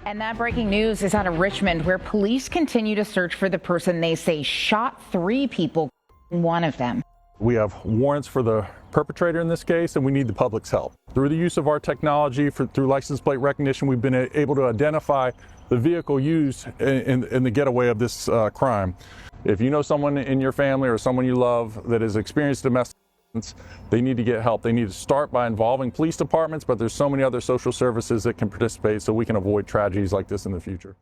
And that breaking news is out of Richmond, where police continue to search for the person they say shot 3 people, one of them. We have warrants for the perpetrator in this case, and we need the public's help. Through the use of our technology, through license plate recognition, we've been able to identify the vehicle used in the getaway of this crime. If you know someone in your family or someone you love that has experienced domestic violence, they need to get help. They need to start by involving police departments, but there's so many other social services that can participate so we can avoid tragedies like this in the future.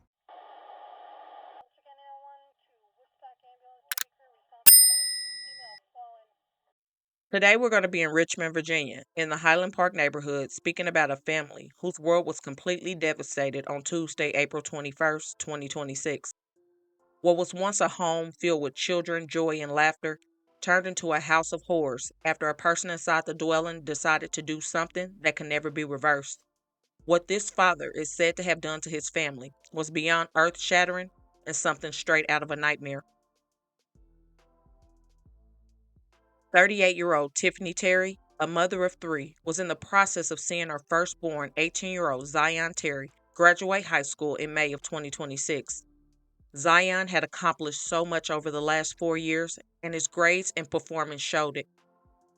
Today we're going to be in Richmond, Virginia, in the Highland Park neighborhood, speaking about a family whose world was completely devastated on Tuesday, April 21st, 2026. What was once a home filled with children, joy, and laughter turned into a house of horrors after a person inside the dwelling decided to do something that can never be reversed. What this father is said to have done to his family was beyond earth-shattering and something straight out of a nightmare. 38-year-old Tiffany Terry, a mother of 3, was in the process of seeing her firstborn 18-year-old Zion Terry graduate high school in May of 2026. Zion had accomplished so much over the last 4 years, and his grades and performance showed it.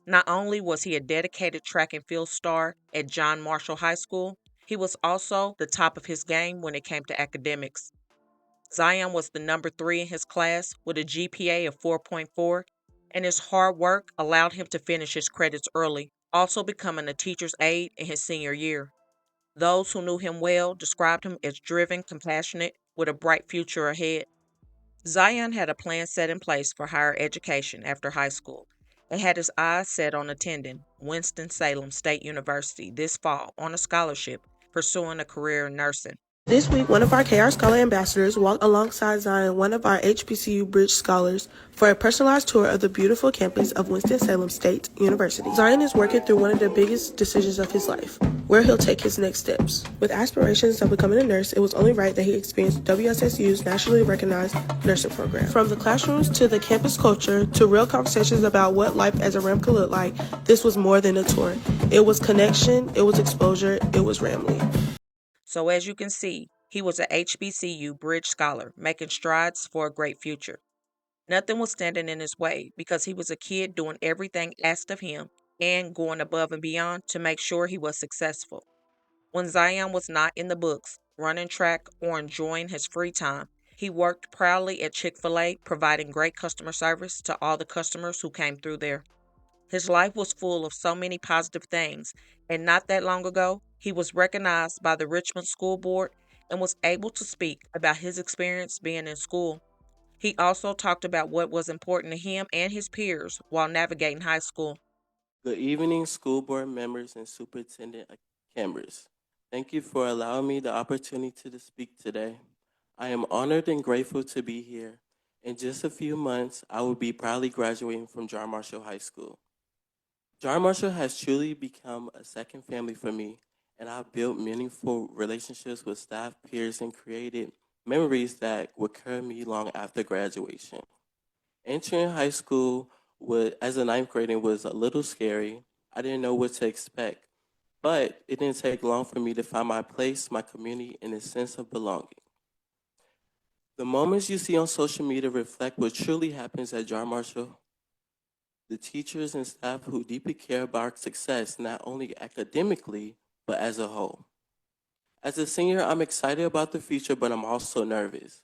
Not only was he a dedicated track and field star at John Marshall High School, he was also the top of his game when it came to academics. Zion was the number 3 in his class with a GPA of 4.4, and his hard work allowed him to finish his credits early, also becoming a teacher's aide in his senior year. Those who knew him well described him as driven, compassionate, with a bright future ahead. Zion had a plan set in place for higher education after high school and had his eyes set on attending Winston-Salem State University this fall on a scholarship, pursuing a career in nursing. This week, one of our KR Scholar Ambassadors walked alongside Zion, one of our HBCU Bridge Scholars, for a personalized tour of the beautiful campus of Winston-Salem State University. Zion is working through one of the biggest decisions of his life, where he'll take his next steps. With aspirations of becoming a nurse, it was only right that he experienced WSSU's nationally recognized nursing program. From the classrooms to the campus culture to real conversations about what life as a RAM could look like, this was more than a tour. It was connection, it was exposure, it was Ramley. So as you can see, he was a HBCU Bridge Scholar, making strides for a great future. Nothing was standing in his way because he was a kid doing everything asked of him and going above and beyond to make sure he was successful. When Zion was not in the books, running track, or enjoying his free time, he worked proudly at Chick-fil-A, providing great customer service to all the customers who came through there. His life was full of so many positive things, and not that long ago, he was recognized by the Richmond School Board and was able to speak about his experience being in school. He also talked about what was important to him and his peers while navigating high school. Good evening, school board members and Superintendent Chambers. Thank you for allowing me the opportunity to speak today. I am honored and grateful to be here. In just a few months, I will be proudly graduating from John Marshall High School. John Marshall has truly become a second family for me, and I've built meaningful relationships with staff, peers, and created memories that would carry me long after graduation. Entering high school as a ninth grader was a little scary. I didn't know what to expect, but it didn't take long for me to find my place, my community, and a sense of belonging. The moments you see on social media reflect what truly happens at John Marshall. The teachers and staff who deeply care about our success, not only academically, but as a whole. As a senior, I'm excited about the future, but I'm also nervous.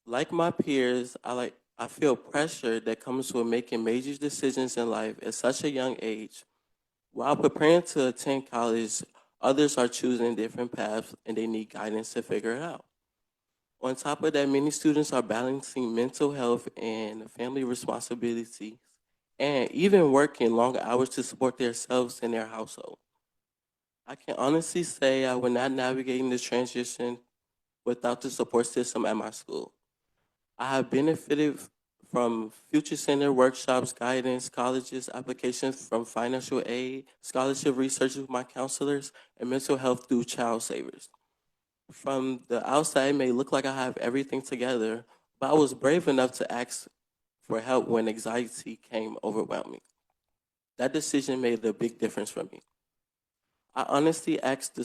Like my peers, I feel pressure that comes with making major decisions in life at such a young age. While preparing to attend college, others are choosing different paths and they need guidance to figure it out. On top of that, many students are balancing mental health and family responsibilities and even working long hours to support themselves and their household. I can honestly say I would not navigate this transition without the support system at my school. I have benefited from Future Center workshops, guidance, colleges, applications from financial aid, scholarship research with my counselors, and mental health through Child Savers. From the outside, it may look like I have everything together, but I was brave enough to ask for help when anxiety came overwhelming. That decision made a big difference for me. I honestly asked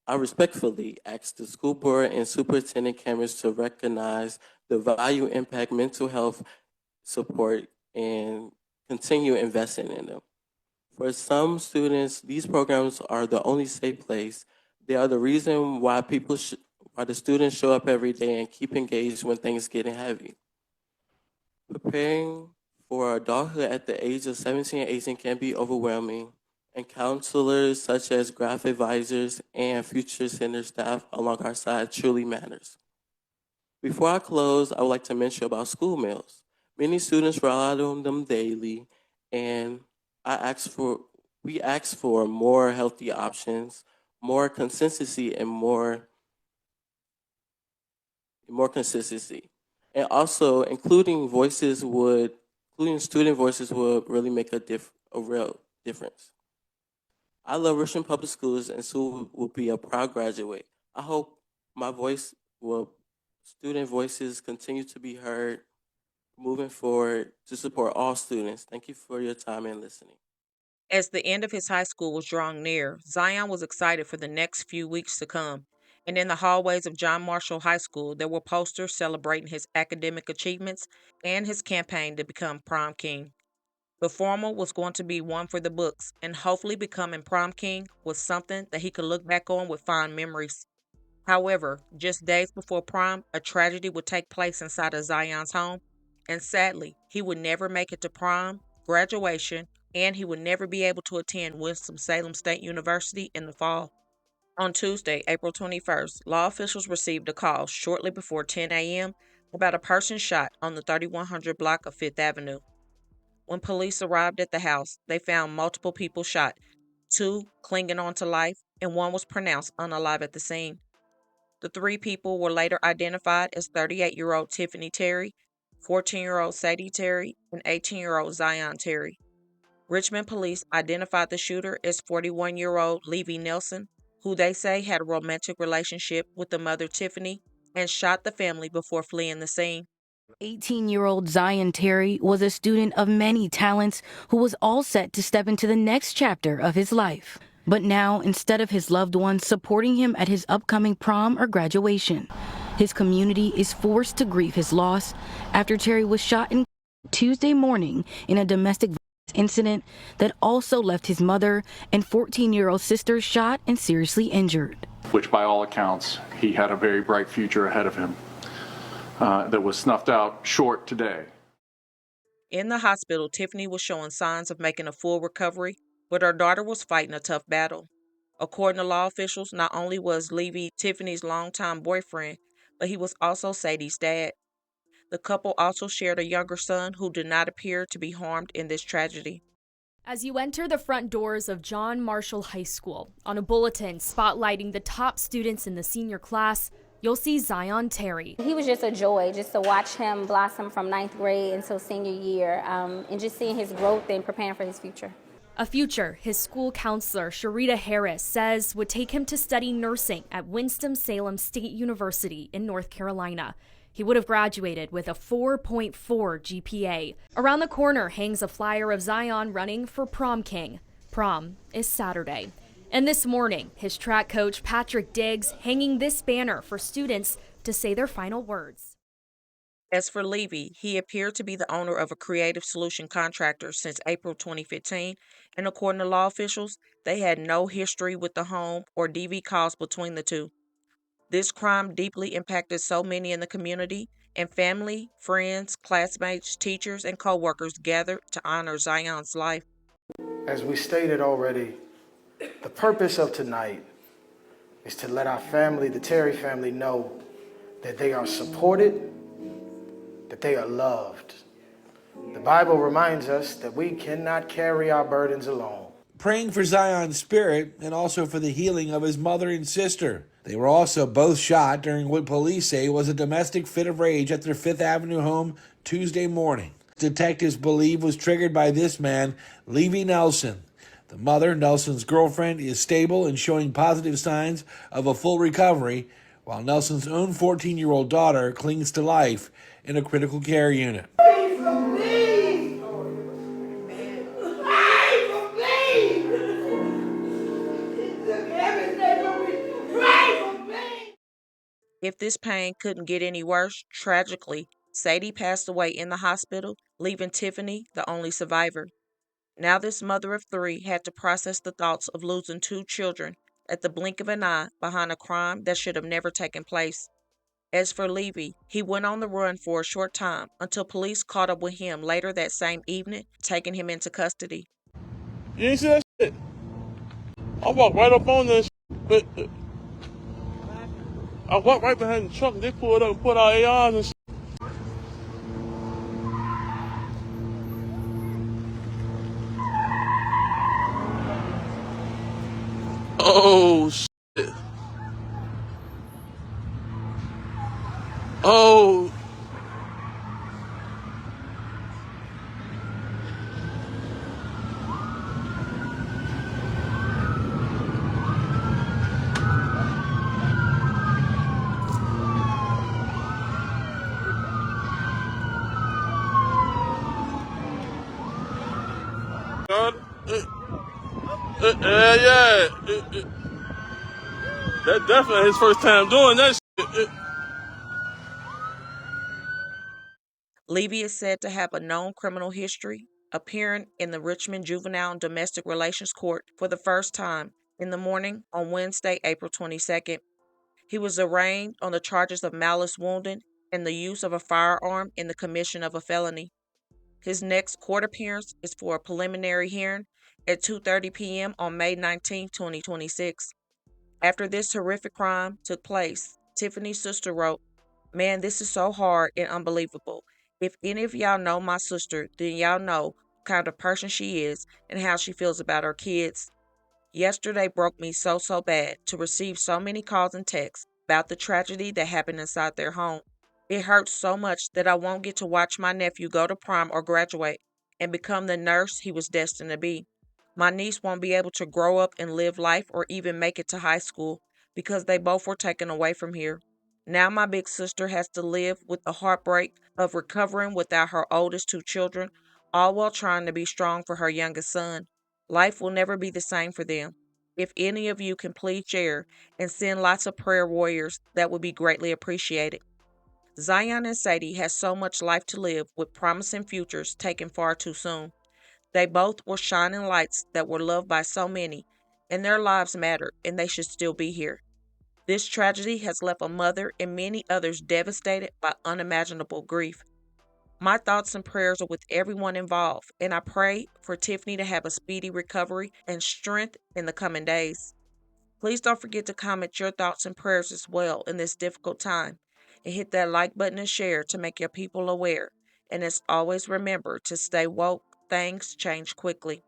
I respectfully ask the school board and superintendent cameras to recognize the value impact mental health support and continue investing in them. For some students, these programs are the only safe place. They are the reason why why the students show up every day and keep engaged when things get heavy. Preparing for adulthood at the age of 17 and 18 can be overwhelming, and counselors such as graph advisors and future center staff along our side truly matters. Before I close, I would like to mention about school meals. Many students rely on them daily, and I ask for we ask for more healthy options, more consistency, and more consistency. And also including student voices would really make a real difference. I love Richmond Public Schools and Sue will be a proud graduate. I hope my voice will student voices continue to be heard moving forward to support all students. Thank you for your time and listening. As the end of his high school was drawing near, Zion was excited for the next few weeks to come. And in the hallways of John Marshall High School, there were posters celebrating his academic achievements and his campaign to become prom king. The formal was going to be one for the books, and hopefully becoming prom king was something that he could look back on with fond memories. However, just days before prom, a tragedy would take place inside of Zion's home, and sadly, he would never make it to prom, graduation, and he would never be able to attend Winston-Salem State University in the fall. On Tuesday, April 21st, law officials received a call shortly before 10 a.m. about a person shot on the 3100 block of Fifth Avenue. When police arrived at the house, they found multiple people shot, two clinging on to life, and one was pronounced unalive at the scene. The three people were later identified as 38-year-old Tiffany Terry, 14-year-old Sadie Terry, and 18-year-old Zion Terry. Richmond police identified the shooter as 41-year-old Levy Nelson, who they say had a romantic relationship with the mother Tiffany and shot the family before fleeing the scene. 18-year-old Zion Terry was a student of many talents who was all set to step into the next chapter of his life. But now, instead of his loved ones supporting him at his upcoming prom or graduation, his community is forced to grieve his loss after Terry was shot in Tuesday morning in a domestic violence incident that also left his mother and 14-year-old sister shot and seriously injured. Which by all accounts, he had a very bright future ahead of him that was snuffed out short today. In the hospital, Tiffany was showing signs of making a full recovery, but her daughter was fighting a tough battle. According to law officials, not only was Levy Tiffany's longtime boyfriend, but he was also Sadie's dad. The couple also shared a younger son who did not appear to be harmed in this tragedy. As you enter the front doors of John Marshall High School, on a bulletin spotlighting the top students in the senior class, you'll see Zion Terry. He was just a joy just to watch him blossom from 9th grade until senior year, and just seeing his growth and preparing for his future. A future his school counselor, Sharita Harris, says would take him to study nursing at Winston-Salem State University in North Carolina. He would have graduated with a 4.4 GPA. Around the corner hangs a flyer of Zion running for prom king. Prom is Saturday. And this morning, his track coach, Patrick Diggs, hanging this banner for students to say their final words. As for Levy, he appeared to be the owner of a creative solution contractor since April 2015, and according to law officials, they had no history with the home or DV calls between the two. This crime deeply impacted so many in the community, and family, friends, classmates, teachers, and co-workers gathered to honor Zion's life. As we stated already, the purpose of tonight is to let our family, the Terry family, know that they are supported, that they are loved. The Bible reminds us that we cannot carry our burdens alone. Praying for Zion's spirit and also for the healing of his mother and sister. They were also both shot during what police say was a domestic fit of rage at their Fifth Avenue home Tuesday morning. Detectives believe was triggered by this man, Levy Nelson. The mother, Nelson's girlfriend, is stable and showing positive signs of a full recovery, while Nelson's own 14-year-old daughter clings to life in a critical care unit. If this pain couldn't get any worse, tragically, Sadie passed away in the hospital, leaving Tiffany the only survivor. Now, this mother of three had to process the thoughts of losing two children at the blink of an eye behind a crime that should have never taken place. As for Levy, he went on the run for a short time until police caught up with him later that same evening, taking him into custody. You ain't see that shit? I walked right up on that shit. I walked right behind the truck and they pulled up and put our ARs and shit. Oh, shit. Oh. God. Yeah. That definitely his first time doing that shit. Levy is said to have a known criminal history, appearing in the Richmond Juvenile and Domestic Relations Court for the first time in the morning on Wednesday, April 22nd. He was arraigned on the charges of malice wounding and the use of a firearm in the commission of a felony. His next court appearance is for a preliminary hearing at 2:30 p.m. on May 19, 2026. After this horrific crime took place, Tiffany's sister wrote, "Man, this is so hard and unbelievable. If any of y'all know my sister, then y'all know what kind of person she is and how she feels about her kids. Yesterday broke me so bad to receive so many calls and texts about the tragedy that happened inside their home. It hurts so much that I won't get to watch my nephew go to prom or graduate and become the nurse he was destined to be. My niece won't be able to grow up and live life or even make it to high school because they both were taken away from here. Now my big sister has to live with the heartbreak of recovering without her oldest two children, all while trying to be strong for her youngest son. Life will never be the same for them. If any of you can please share and send lots of prayer warriors, that would be greatly appreciated." Zion and Sadie had so much life to live with promising futures taken far too soon. They both were shining lights that were loved by so many, and their lives mattered, and they should still be here. This tragedy has left a mother and many others devastated by unimaginable grief. My thoughts and prayers are with everyone involved, and I pray for Tiffany to have a speedy recovery and strength in the coming days. Please don't forget to comment your thoughts and prayers as well in this difficult time, and hit that like button and share to make your people aware. And as always, remember to stay woke. Things change quickly.